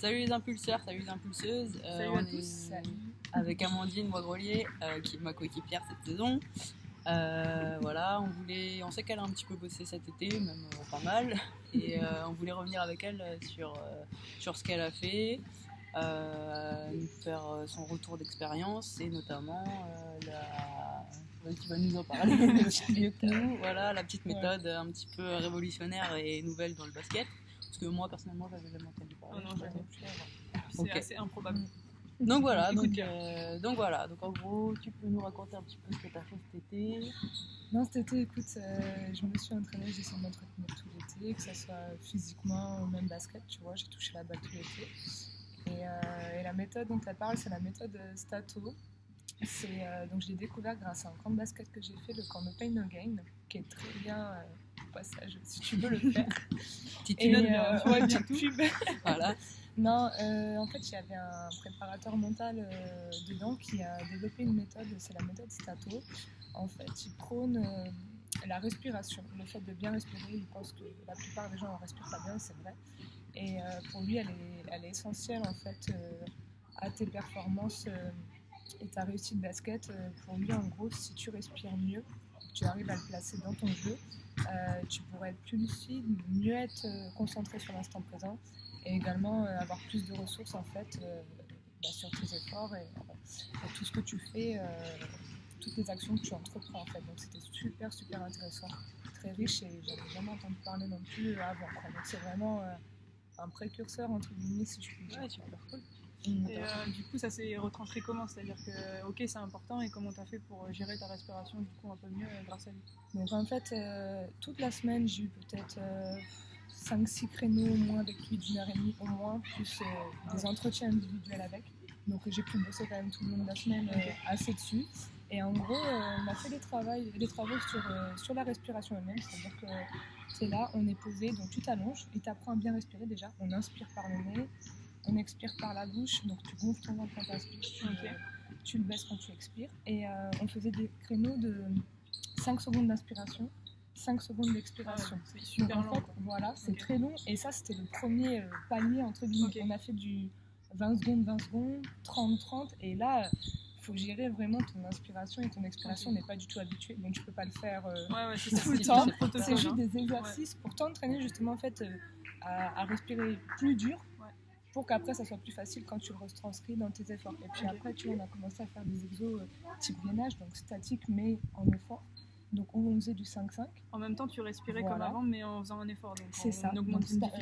Salut les impulseurs, salut les impulseuses. Salut à tous. Avec Amandine Boisgrelier, qui est ma coéquipière cette saison. Voilà, on sait qu'elle a un petit peu bossé cet été, même pas mal. Et on voulait revenir avec elle sur ce qu'elle a fait, nous faire son retour d'expérience et notamment qui va nous en parler mieux que nous. Voilà, la petite méthode un petit peu révolutionnaire et nouvelle dans le basket. Parce que moi, personnellement, j'avais jamais entendu parler. Non, jamais plus. C'est assez improbable. Donc voilà, donc en gros, tu peux nous raconter un petit peu ce que tu as fait cet été. Non, cet été, écoute, je me suis entraînée, j'ai essayé de m'entretenir tout l'été, que ça soit physiquement ou même basket, tu vois, j'ai touché la balle tout l'été. Et la méthode dont tu parles, c'est la méthode Stato. Donc je l'ai découvert grâce à un camp de basket que j'ai fait, le camp No Pain No Gain, qui est très bien au passage, si tu veux le faire. Petite pub. Voilà. Non, en fait, il y avait un préparateur mental dedans qui a développé une méthode, c'est la méthode Stato. En fait, il prône la respiration, le fait de bien respirer. Il pense que la plupart des gens ne respirent pas bien, c'est vrai. Et pour lui, elle est essentielle en fait à tes performances et ta réussite basket. Pour lui, en gros, si tu respires mieux, tu arrives à le placer dans ton jeu, tu pourrais être plus lucide, mieux être concentré sur l'instant présent. Et également avoir plus de ressources en fait sur tes efforts et tout ce que tu fais, toutes les actions que tu entreprends en fait. Donc c'était super intéressant, très riche et j'avais jamais entendu parler non plus avant quoi. Donc c'est vraiment un précurseur entre guillemets si je puis dire. Ouais, super cool. Et du coup ça s'est retranscrit comment? C'est-à-dire que ok c'est important et comment tu as fait pour gérer ta respiration du coup un peu mieux grâce à lui? Donc en fait toute la semaine j'ai eu peut-être 5-6 créneaux au moins avec lui d'1h30 au moins, plus des entretiens individuels avec. Donc j'ai pu bosser quand même tout le long de la semaine assez dessus. Et en gros, on a fait des travaux sur la respiration elle-même, c'est-à-dire que c'est là, on est posé, donc tu t'allonges, il t'apprend à bien respirer déjà. On inspire par le nez, on expire par la bouche, donc tu gonfles ton ventre quand tu inspires, tu le baisses quand tu expires. Et on faisait des créneaux de 5 secondes d'inspiration, 5 secondes d'expiration. C'est super long. En fait, voilà, c'est très long. Et ça, c'était le premier palier, entre guillemets. On a fait du 20 secondes, 30. Et là, il faut gérer vraiment ton inspiration et ton expiration. On n'est pas du tout habitué, donc tu peux pas le faire tout le temps. C'est juste des exercices pour t'entraîner justement en fait, à respirer plus dur. Pour qu'après ça soit plus facile quand tu le retranscris dans tes efforts. Et puis après, tu vois, on a commencé à faire des exos type gainage, donc statique mais en effort. Donc on faisait du 5-5. En même temps, tu respirais comme avant, mais en faisant un effort. Donc c'est ça. Donc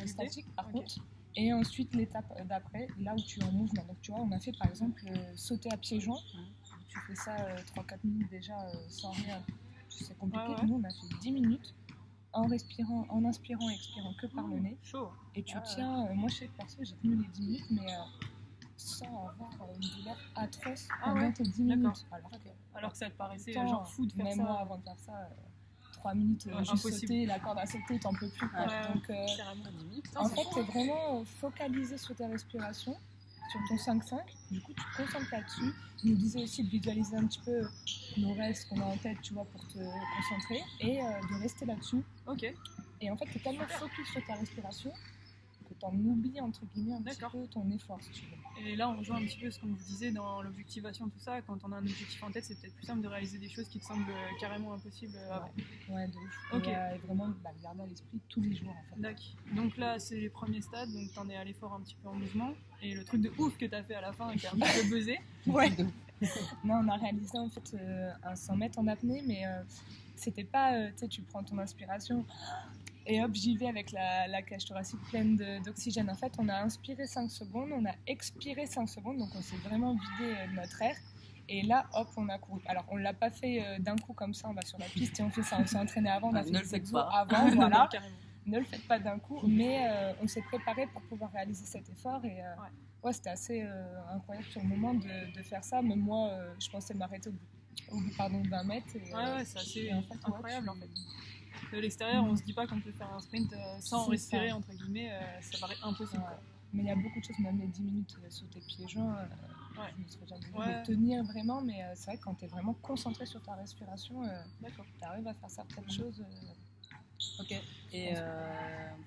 statique par contre. Et ensuite l'étape d'après, là où tu es en mouvement. Donc tu vois, on a fait par exemple sauter à pieds joints. Tu fais ça 3-4 minutes déjà sans rien. C'est compliqué. Nous on a fait 10 minutes en inspirant et expirant que par le nez. Chaud. Et tu tiens, moi je sais que perso j'ai tenu les 10 minutes, mais sans avoir une douleur atroce pendant tes 10 minutes. Alors que ça te paraissait genre fou de faire même ça. Même moi avant de faire ça, 3 minutes, juste sauter, la corde à sauter, t'en peux plus. Donc en fait t'es vraiment focalisé sur ta respiration, sur ton 5-5, du coup tu te concentres là-dessus. Il nous disait aussi de visualiser un petit peu nos rêves, ce qu'on a en tête, tu vois, pour te concentrer et de rester là-dessus. Et en fait t'es tellement focus sur ta respiration que t'en oublies entre guillemets un petit peu ton effort si tu veux. Et là on rejoint un petit peu ce qu'on vous disait dans l'objectivation, tout ça. Quand on a un objectif en tête, c'est peut-être plus simple de réaliser des choses qui te semblent carrément impossibles avant. Ouais, de ouf. Et vraiment le garder à l'esprit tous les jours en fait. D'accord. Donc là c'est les premiers stades, donc t'en es à l'effort un petit peu en mouvement. Et le truc de ouf que t'as fait à la fin qui a un petit peu buzzé. Non, on a réalisé en fait un 100 mètres en apnée, mais c'était pas, tu sais, tu prends ton inspiration et hop, j'y vais avec la cage thoracique pleine d'oxygène. En fait, on a inspiré 5 secondes, on a expiré 5 secondes, donc on s'est vraiment vidé notre air. Et là, hop, on a couru. Alors, on l'a pas fait d'un coup comme ça, on va sur la piste et on fait ça. On s'est entraîné avant, on a fait des exos avant, voilà. Ne le faites pas d'un coup, mais on s'est préparé pour pouvoir réaliser cet effort. Et c'était assez incroyable sur le moment de faire ça. Même moi, je pensais m'arrêter au bout de 20 mètres. C'est assez incroyable en fait. De l'extérieur, on se dit pas qu'on peut faire un sprint sans respirer, ça. Entre guillemets, ça paraît impossible. Mais il y a beaucoup de choses, même les 10 minutes sauter pieds joints, je me serais jamais dit de tenir vraiment, mais c'est vrai que quand tu es vraiment concentré sur ta respiration, tu arrives à faire certaines choses Ok. Et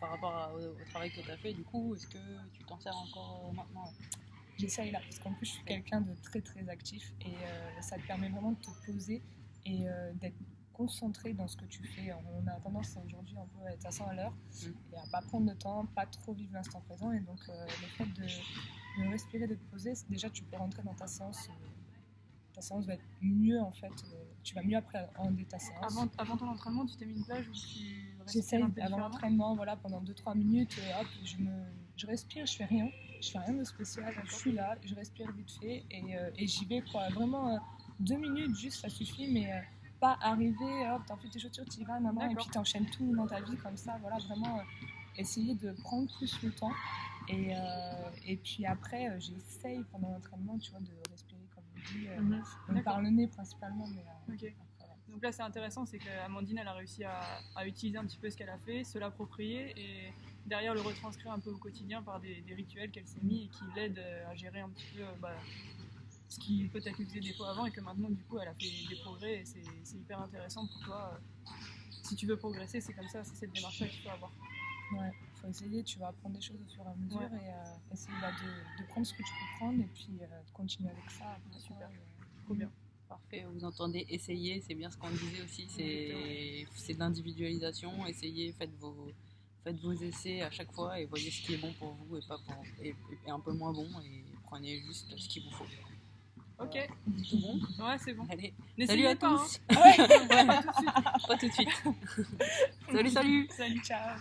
par rapport au travail que tu as fait, du coup, est-ce que tu t'en sers encore maintenant? J'essaye là, parce qu'en plus je suis quelqu'un de très très actif et ça te permet vraiment de te poser et d'être concentré dans ce que tu fais. On a tendance aujourd'hui un peu à être à 100 à l'heure et à pas prendre le temps, pas trop vivre l'instant présent. Et donc le fait de respirer, de te poser, déjà tu peux rentrer dans ta séance. Ta séance va être mieux en fait, tu vas mieux appréhender ta séance. Avant ton entraînement, tu t'es mis une plage où tu J'essaye avant l'entraînement, voilà, pendant 2-3 minutes, hop, je respire, je fais rien de spécial, je suis là, je respire vite fait et j'y vais quoi. Vraiment 2 minutes juste, ça suffit, mais pas arriver, hop, t'en fais tes chaussures, tu y vas, maman, et puis t'enchaînes tout dans ta vie comme ça, voilà, vraiment essayer de prendre plus le temps. Et puis après, j'essaye pendant l'entraînement, tu vois, de respirer comme je dis, par le nez principalement. Mais, okay. Donc là, c'est intéressant, c'est qu'Amandine, elle a réussi à utiliser un petit peu ce qu'elle a fait, se l'approprier et derrière le retranscrire un peu au quotidien par des rituels qu'elle s'est mis et qui l'aident à gérer un petit peu ce qui peut-être lui faisait des fois avant et que maintenant, du coup, elle a fait des progrès et c'est hyper intéressant pour toi. Si tu veux progresser, c'est comme ça, c'est cette démarche-là qu'il faut avoir. Ouais, il faut essayer, tu vas apprendre des choses au fur et à mesure et essayer de prendre ce que tu peux prendre et puis de continuer avec ça. Super, trop bien. Parfait, vous entendez, essayez, c'est bien ce qu'on disait aussi, c'est de l'individualisation, essayez, faites vos essais à chaque fois et voyez ce qui est bon pour vous et un peu moins bon et prenez juste ce qu'il vous faut. Ok. Tout bon? Ouais, c'est bon. Allez, salut à tous. Hein. Pas tout de suite. Salut. Salut, ciao.